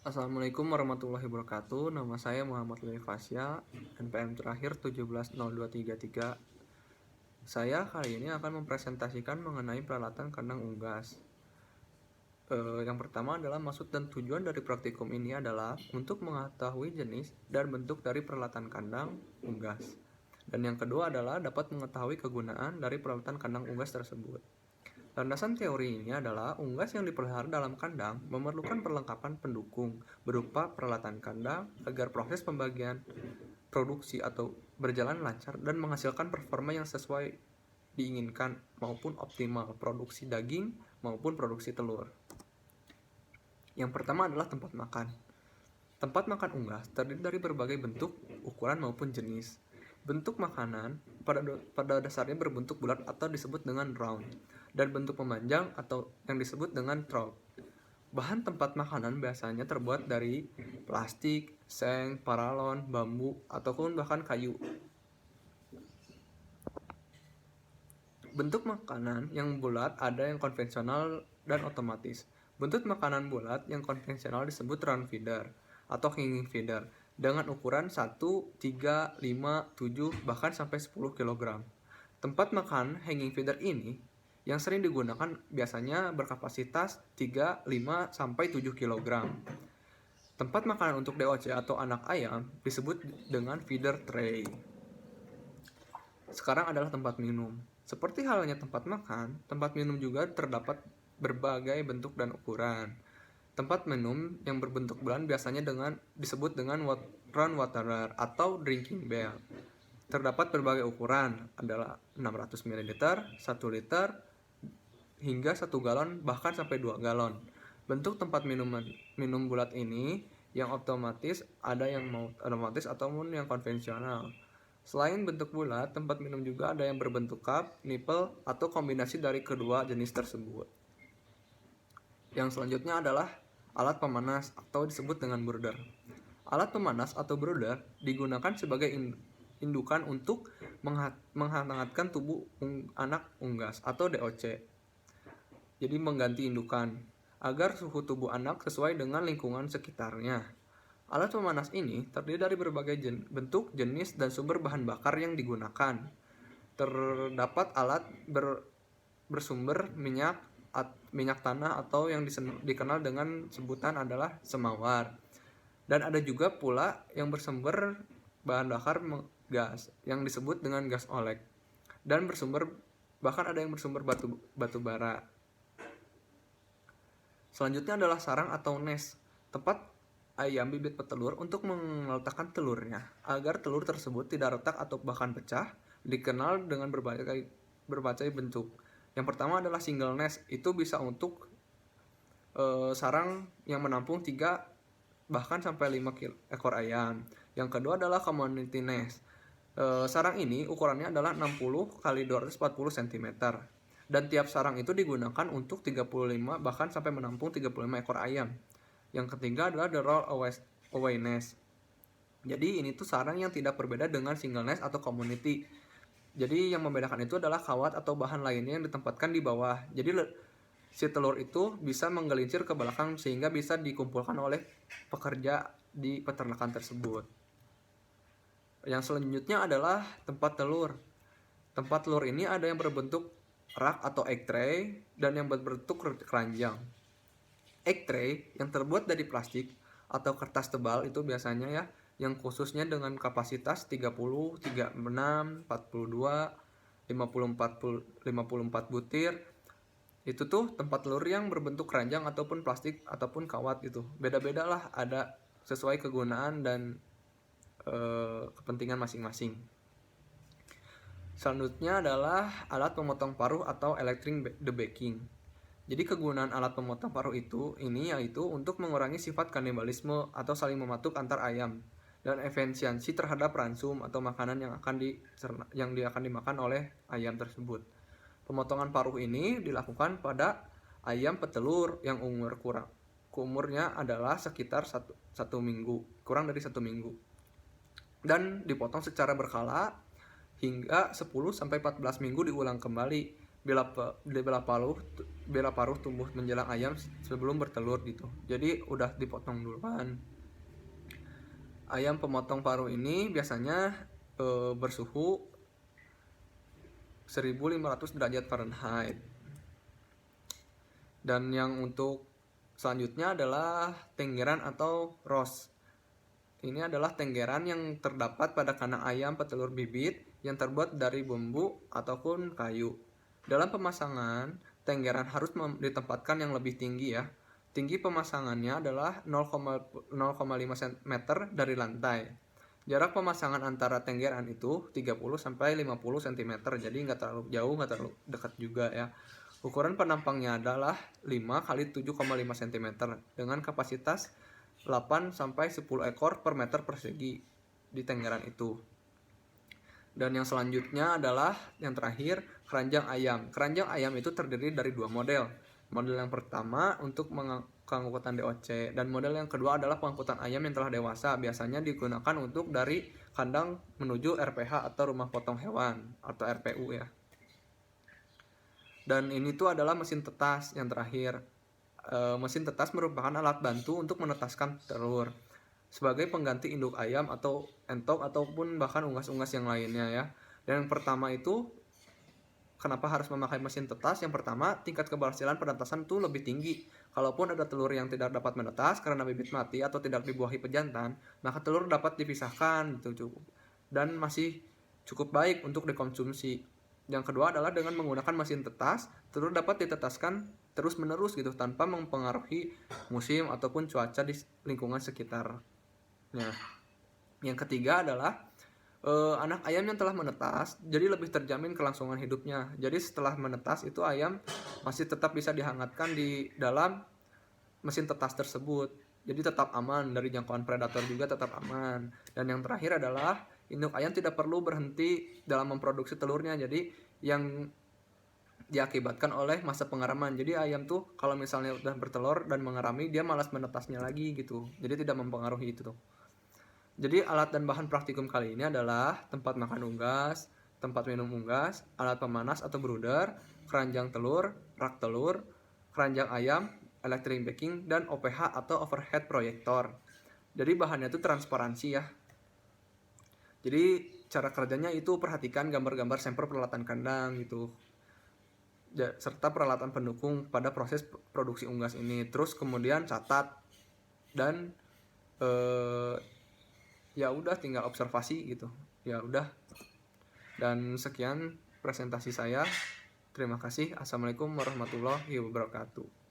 Assalamualaikum warahmatullahi wabarakatuh. Nama saya Muhammad Lili Fasya, NPM terakhir 170233. Saya kali ini akan mempresentasikan mengenai peralatan kandang unggas. Yang pertama adalah maksud dan tujuan dari praktikum ini adalah untuk mengetahui jenis dan bentuk dari peralatan kandang unggas. Dan yang kedua adalah dapat mengetahui kegunaan dari peralatan kandang unggas tersebut. Landasan teori ini adalah unggas yang dipelihara dalam kandang memerlukan perlengkapan pendukung berupa peralatan kandang agar proses pembagian produksi atau berjalan lancar dan menghasilkan performa yang sesuai diinginkan maupun optimal produksi daging maupun produksi telur. Yang pertama adalah tempat makan. Tempat makan unggas terdiri dari berbagai bentuk, ukuran maupun jenis. Bentuk makanan pada dasarnya berbentuk bulat atau disebut dengan round, dan bentuk memanjang atau yang disebut dengan trough. Bahan tempat makanan biasanya terbuat dari plastik, seng, paralon, bambu, ataupun bahkan kayu. Bentuk makanan yang bulat ada yang konvensional dan otomatis. Bentuk makanan bulat yang konvensional disebut round feeder atau hanging feeder dengan ukuran 1, 3, 5, 7, bahkan sampai 10 kg. Tempat makan hanging feeder ini yang sering digunakan biasanya berkapasitas 3, 5, sampai 7 kg. Tempat makanan untuk DOC atau anak ayam disebut dengan feeder tray. Sekarang adalah tempat minum. Seperti halnya tempat makan, tempat minum juga terdapat berbagai bentuk dan ukuran. Tempat minum yang berbentuk bulan biasanya disebut dengan round waterer atau drinking bell. Terdapat berbagai ukuran, adalah 600 ml, 1 liter, hingga 1 galon, bahkan sampai 2 galon. Bentuk tempat minum bulat ini yang otomatis ada yang otomatis ataupun yang konvensional. Selain bentuk bulat, tempat minum juga ada yang berbentuk cup, nipple, atau kombinasi dari kedua jenis tersebut. Yang selanjutnya adalah alat pemanas atau disebut dengan brooder. Alat pemanas atau brooder digunakan sebagai indukan untuk menghangatkan tubuh anak unggas atau DOC. Jadi mengganti indukan agar suhu tubuh anak sesuai dengan lingkungan sekitarnya. Alat pemanas ini terdiri dari berbagai bentuk, jenis, dan sumber bahan bakar yang digunakan. Terdapat alat bersumber minyak tanah atau yang dikenal dengan sebutan adalah semawar. Dan ada juga pula yang bersumber bahan bakar gas yang disebut dengan gas olek. Dan bahkan ada yang bersumber batu bara. Selanjutnya adalah sarang atau nest, tempat ayam bibit petelur untuk meletakkan telurnya agar telur tersebut tidak retak atau bahkan pecah. Dikenal dengan berbagai bentuk. Yang pertama adalah single nest, itu bisa untuk sarang yang menampung 3 bahkan sampai 5 ekor ayam. Yang kedua adalah community nest. Sarang ini ukurannya adalah 60 x 240 cm. Dan tiap sarang itu digunakan untuk 35 bahkan sampai menampung 35 ekor ayam. Yang ketiga adalah the roll away nest. Jadi ini tuh sarang yang tidak berbeda dengan single nest atau community. Jadi yang membedakan itu adalah kawat atau bahan lainnya yang ditempatkan di bawah. Jadi si telur itu bisa menggelincir ke belakang sehingga bisa dikumpulkan oleh pekerja di peternakan tersebut. Yang selanjutnya adalah tempat telur. Tempat telur ini ada yang berbentuk rak atau egg tray dan yang berbentuk keranjang. Egg tray yang terbuat dari plastik atau kertas tebal itu biasanya ya, yang khususnya dengan kapasitas 30, 36, 42, 54 butir. Itu tuh tempat telur yang berbentuk keranjang ataupun plastik ataupun kawat gitu. Beda-beda lah, ada sesuai kegunaan dan kepentingan masing-masing. Selanjutnya adalah alat pemotong paruh atau electric debacking. Jadi kegunaan alat pemotong paruh ini yaitu untuk mengurangi sifat kanibalisme atau saling mematuk antar ayam dan efisiensi terhadap ransum atau makanan yang akan dimakan oleh ayam tersebut. Pemotongan paruh ini dilakukan pada ayam petelur yang umurnya adalah sekitar 1 minggu, kurang dari 1 minggu. Dan dipotong secara berkala hingga 10 sampai 14 minggu diulang kembali bila paruh tumbuh menjelang ayam sebelum bertelur gitu. Jadi udah dipotong duluan. Ayam pemotong paruh ini biasanya bersuhu 1500 derajat Fahrenheit. Dan yang untuk selanjutnya adalah tenggeran atau roast. Ini adalah tenggeran yang terdapat pada kandang ayam petelur bibit yang terbuat dari bambu ataupun kayu. Dalam pemasangan, tenggeran harus ditempatkan yang lebih tinggi ya. Tinggi pemasangannya adalah 0,5 cm dari lantai. Jarak pemasangan antara tenggeran itu 30 sampai 50 cm. Jadi nggak terlalu jauh, nggak terlalu dekat juga ya. Ukuran penampangnya adalah 5 kali 7,5 cm dengan kapasitas 8 sampai 10 ekor per meter persegi di tenggeran itu. Dan yang selanjutnya adalah yang terakhir, keranjang ayam. Keranjang ayam itu terdiri dari dua model. Model yang pertama untuk pengangkutan DOC dan model yang kedua adalah pengangkutan ayam yang telah dewasa. Biasanya digunakan untuk dari kandang menuju RPH atau rumah potong hewan atau RPU ya. Dan ini tuh adalah mesin tetas yang terakhir. Mesin tetas merupakan alat bantu untuk menetaskan telur sebagai pengganti induk ayam atau entok ataupun bahkan unggas-unggas yang lainnya ya. Dan yang pertama itu kenapa harus memakai mesin tetas? Yang pertama, tingkat keberhasilan penetasan itu lebih tinggi. Kalaupun ada telur yang tidak dapat menetas karena bibit mati atau tidak dibuahi pejantan, maka telur dapat dipisahkan gitu cukup dan masih cukup baik untuk dikonsumsi. Yang kedua adalah dengan menggunakan mesin tetas, telur dapat ditetaskan terus-menerus gitu tanpa mempengaruhi musim ataupun cuaca di lingkungan sekitarnya. Yang ketiga adalah anak ayam yang telah menetas jadi lebih terjamin kelangsungan hidupnya. Jadi setelah menetas itu ayam masih tetap bisa dihangatkan di dalam mesin tetas tersebut. Jadi tetap aman dari jangkauan predator juga tetap aman. Dan yang terakhir adalah induk ayam tidak perlu berhenti dalam memproduksi telurnya. Jadi yang diakibatkan oleh masa pengeraman. Jadi ayam tuh kalau misalnya udah bertelur dan mengerami dia malas menetasnya lagi gitu. Jadi tidak mempengaruhi itu tuh. Jadi alat dan bahan praktikum kali ini adalah tempat makan unggas, tempat minum unggas, alat pemanas atau brooder, keranjang telur, rak telur, keranjang ayam, electric baking, dan OPH atau overhead proyektor. Jadi bahannya itu transparansi ya. Jadi cara kerjanya itu perhatikan gambar-gambar sampel peralatan kandang gitu. Serta peralatan pendukung pada proses produksi unggas ini. Terus kemudian catat dan ya udah tinggal observasi gitu. Ya udah. Dan sekian presentasi saya. Terima kasih. Assalamualaikum warahmatullahi wabarakatuh.